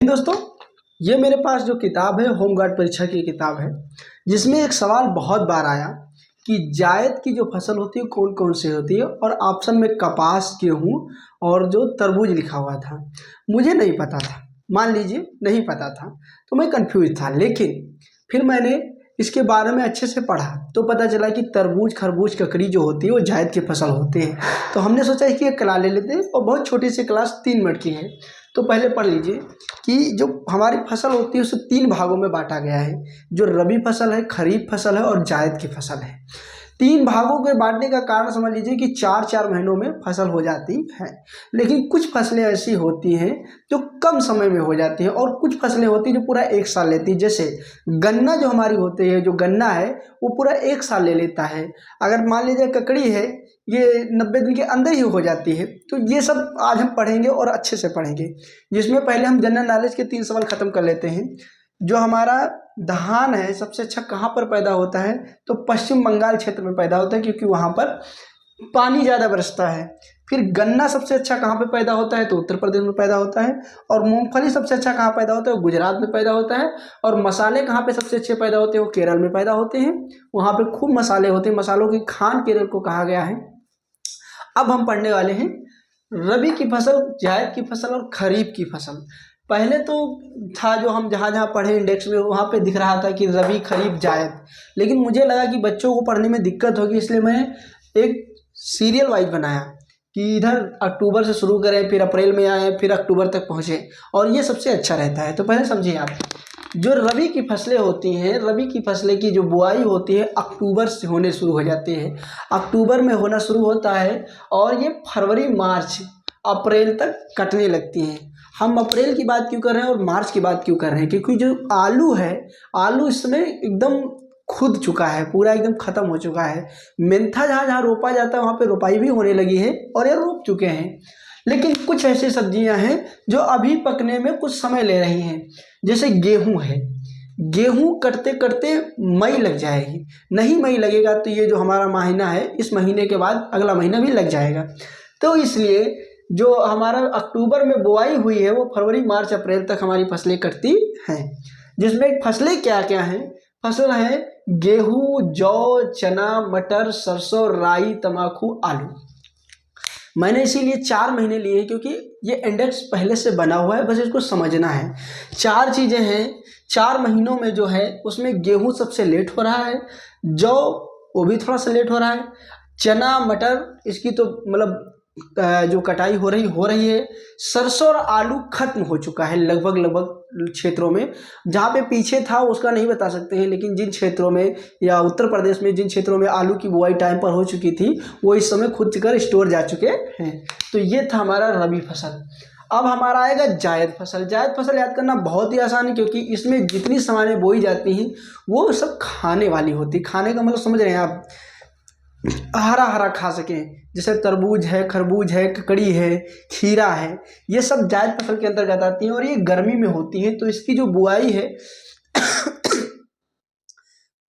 दोस्तों, ये मेरे पास जो किताब है होमगार्ड परीक्षा की किताब है, जिसमें एक सवाल बहुत बार आया कि जायद की जो फसल होती है कौन कौन सी होती है, और ऑप्शन में कपास, गेहूँ और जो तरबूज लिखा हुआ था। मुझे नहीं पता था, मान लीजिए नहीं पता था, तो मैं कंफ्यूज था। लेकिन फिर मैंने इसके बारे में अच्छे से पढ़ा तो पता चला कि तरबूज, खरबूज, ककड़ी जो होती है वो जायद की फसल होते हैं। तो हमने सोचा कि ये क्लास ले लेते हैं, और बहुत छोटी सी क्लास 3 मिनट की है। तो पहले पढ़ लीजिए कि जो हमारी फसल होती है उसे 3 भागों में बांटा गया है। जो रबी फसल है, खरीफ फसल है और जायद की फसल है। 3 भागों के बांटने का कारण समझ लीजिए कि 4-4 महीनों में फसल हो जाती है। लेकिन कुछ फसलें ऐसी होती हैं जो कम समय में हो जाती हैं, और कुछ फसलें होती हैं जो पूरा 1 साल लेती है। जैसे गन्ना जो हमारी होती है, जो गन्ना है वो पूरा 1 साल ले लेता है। अगर मान लीजिए ककड़ी है, ये 90 दिन के अंदर ही हो जाती है। तो ये सब आज हम पढ़ेंगे और अच्छे से पढ़ेंगे, जिसमें पहले हम जनरल नॉलेज के 3 सवाल खत्म कर लेते हैं। जो हमारा धान है सबसे अच्छा कहाँ पर पैदा होता है, तो पश्चिम बंगाल क्षेत्र में पैदा होता है, क्योंकि वहाँ पर पानी ज़्यादा बरसता है। फिर गन्ना सबसे अच्छा कहाँ पे पैदा होता है, तो उत्तर प्रदेश में पैदा होता है। और मूंगफली सबसे अच्छा कहाँ पैदा होता है, वो गुजरात में पैदा होता है। और मसाले कहाँ पे सबसे अच्छे पैदा होते हैं, वो केरल में पैदा होते हैं। वहाँ पे खूब मसाले होते हैं, मसालों की खान केरल को कहा गया है। अब हम पढ़ने वाले हैं रबी की फसल, जायद की फसल और खरीफ की फसल। पहले तो था जो हम जहाँ जहाँ पढ़े इंडेक्स में, वहाँ पे दिख रहा था कि रबी, खरीफ, जायद। लेकिन मुझे लगा कि बच्चों को पढ़ने में दिक्कत होगी, इसलिए मैंने एक सीरियल वाइज बनाया कि इधर अक्टूबर से शुरू करें, फिर अप्रैल में आए, फिर अक्टूबर तक पहुँचे, और ये सबसे अच्छा रहता है। तो पहले समझिए आप, जो रबी की फसलें होती हैं, रबी की फसलें की जो बुआई होती है अक्टूबर से होने शुरू हो जाती है। अक्टूबर में होना शुरू होता है और ये फरवरी, मार्च, अप्रैल तक कटने लगती हैं। हम अप्रैल की बात क्यों कर रहे हैं और मार्च की बात क्यों कर रहे हैं, क्योंकि जो आलू है, आलू इस समय एकदम खुद चुका है, पूरा एकदम खत्म हो चुका है। मेंथा जहाँ जहाँ रोपा जाता है वहाँ पे रोपाई भी होने लगी है और ये रोप चुके हैं। लेकिन कुछ ऐसी सब्जियां हैं जो अभी पकने में कुछ समय ले रही हैं। जैसे गेहूं है, गेहूं कटते कटते मई लग जाएगी। नहीं मई लगेगा तो ये जो हमारा महीना है, इस महीने के बाद अगला महीना भी लग जाएगा। तो इसलिए जो हमारा अक्टूबर में बुआई हुई है वो फरवरी, मार्च, अप्रैल तक हमारी फसलें कटती हैं। जिसमें फसलें क्या क्या हैं, फसल है गेहूं, जौ, चना, मटर, सरसों, राई, तंबाकू, आलू। मैंने इसीलिए 4 महीने लिए हैं, क्योंकि ये इंडेक्स पहले से बना हुआ है, बस इसको समझना है। 4 चीज़ें हैं 4 महीनों में। जो है उसमें गेहूं सबसे लेट हो रहा है, जौ वो भी थोड़ा सा लेट हो रहा है, चना, मटर इसकी तो मतलब जो कटाई हो रही है। सरसों और आलू खत्म हो चुका है लगभग लगभग क्षेत्रों में। जहाँ पे पीछे था उसका नहीं बता सकते हैं, लेकिन जिन क्षेत्रों में या उत्तर प्रदेश में जिन क्षेत्रों में आलू की बुआई टाइम पर हो चुकी थी, वो इस समय खुद कर स्टोर जा चुके हैं। तो ये था हमारा रबी फसल। अब हमारा आएगा जायद फसल। जायद फसल याद करना बहुत ही आसान है, क्योंकि इसमें जितनी सामानें बोई जाती हैं वो सब खाने वाली होती। खाने का मतलब समझ रहे हैं आप, हरा हरा खा सकें। जैसे तरबूज है, खरबूज है, ककड़ी है, खीरा है, ये सब जायद फसल के अंतर्गत आती हैं और ये गर्मी में होती हैं। तो इसकी जो बुआई है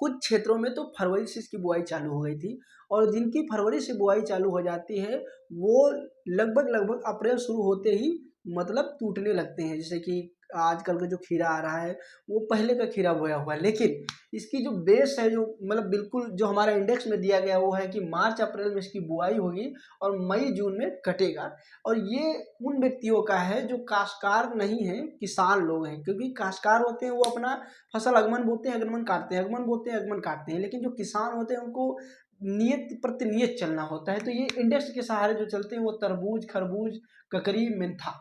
कुछ क्षेत्रों में तो फरवरी से इसकी बुआई चालू हो गई थी, और जिनकी फरवरी से बुआई चालू हो जाती है वो लगभग लगभग अप्रैल शुरू होते ही मतलब टूटने लगते हैं। जैसे कि आजकल का जो खीरा आ रहा है वो पहले का खीरा बोया हुआ है, लेकिन इसकी जो बेस है, जो मतलब बिल्कुल जो हमारा इंडेक्स में दिया गया वो है कि मार्च अप्रैल में इसकी बुआई होगी और मई जून में कटेगा। और ये उन व्यक्तियों का है जो काश्तकार नहीं है, किसान लोग हैं। क्योंकि काश्तकार होते हैं वो अपना फसल अगमन बोते हैं, अगमन काटते हैं, अगमन बोते हैं, अगमन काटते हैं। लेकिन जो किसान होते हैं उनको नियत प्रतिनियत चलना होता है। तो ये इंडेक्स के सहारे जो चलते हैं वो तरबूज, खरबूज, ककड़ी, मेंथा।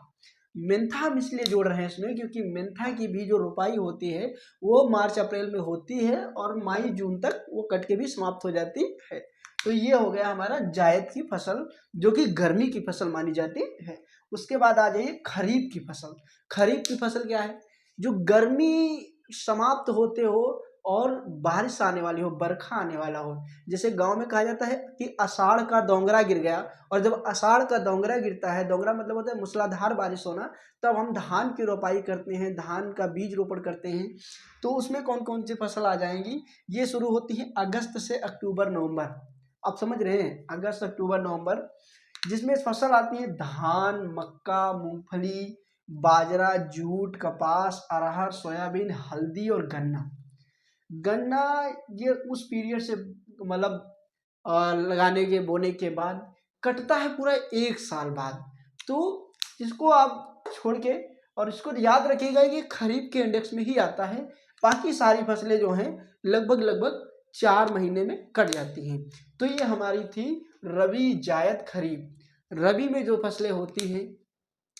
मेंथा हम इसलिए जोड़ रहे हैं इसमें, क्योंकि मेंथा की भी जो रोपाई होती है वो मार्च अप्रैल में होती है और मई जून तक वो कट के भी समाप्त हो जाती है। तो ये हो गया हमारा जायद की फसल, जो कि गर्मी की फसल मानी जाती है। उसके बाद आ जाइए खरीफ की फसल। खरीफ की फसल क्या है, जो गर्मी समाप्त होते हो और बारिश आने वाली हो, बरखा आने वाला हो। जैसे गांव में कहा जाता है कि आषाढ़ का दोंगरा गिर गया, और जब आषाढ़ का दोंगरा गिरता है, दोंगरा मतलब होता है मूसलाधार बारिश होना, तब हम धान की रोपाई करते हैं, धान का बीज रोपण करते हैं। तो उसमें कौन कौन सी फसल आ जाएंगी, ये शुरू होती है अगस्त से अक्टूबर नवंबर। आप समझ रहे हैं, अगस्त, अक्टूबर, नवंबर, जिसमें फसल आती है धान, मक्का, मूंगफली, बाजरा, जूट, कपास, अरहर, सोयाबीन, हल्दी और गन्ना। गन्ना ये उस पीरियड से मतलब लगाने के बोने के बाद कटता है पूरा 1 साल बाद। तो इसको आप छोड़ के और इसको याद रखिएगा कि खरीफ के इंडेक्स में ही आता है। बाकी सारी फसलें जो हैं लगभग लगभग 4 महीने में कट जाती हैं। तो ये हमारी थी रबी, जायद, खरीफ। रबी में जो फसलें होती हैं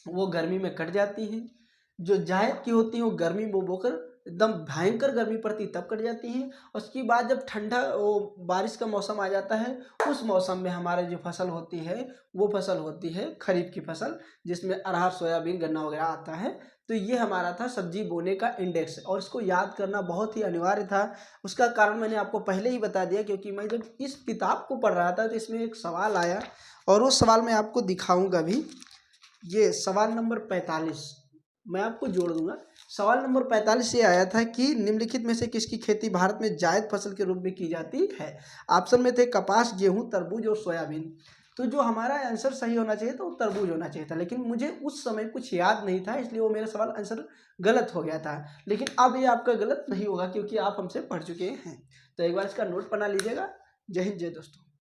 वो गर्मी में कट जाती हैं। जो जायद की होती हैं वो गर्मी में बोकर एकदम भयंकर गर्मी पड़ती तब कट जाती हैं। उसके बाद जब ठंडा वो बारिश का मौसम आ जाता है, उस मौसम में हमारे जो फसल होती है वो फसल होती है खरीफ की फसल, जिसमें अरहर, सोयाबीन, गन्ना वगैरह आता है। तो ये हमारा था सब्जी बोने का इंडेक्स, और इसको याद करना बहुत ही अनिवार्य था। उसका कारण मैंने आपको पहले ही बता दिया, क्योंकि मैं जब इस किताब को पढ़ रहा था तो इसमें एक सवाल आया, और वो सवाल मैं आपको दिखाऊंगा भी। ये सवाल नंबर 45 मैं आपको जोड़ दूंगा। सवाल नंबर 45 ये आया था कि निम्नलिखित में से किसकी खेती भारत में जायद फसल के रूप में की जाती है। ऑप्शन में थे कपास, गेहूं, तरबूज और सोयाबीन। तो जो हमारा आंसर सही होना चाहिए था वो तरबूज होना चाहिए था, लेकिन मुझे उस समय कुछ याद नहीं था, इसलिए वो मेरा सवाल आंसर गलत हो गया था। लेकिन अब ये आपका गलत नहीं होगा, क्योंकि आप हमसे पढ़ चुके हैं। तो एक बार इसका नोट बना लीजिएगा। जय हिंद, जय दोस्तों।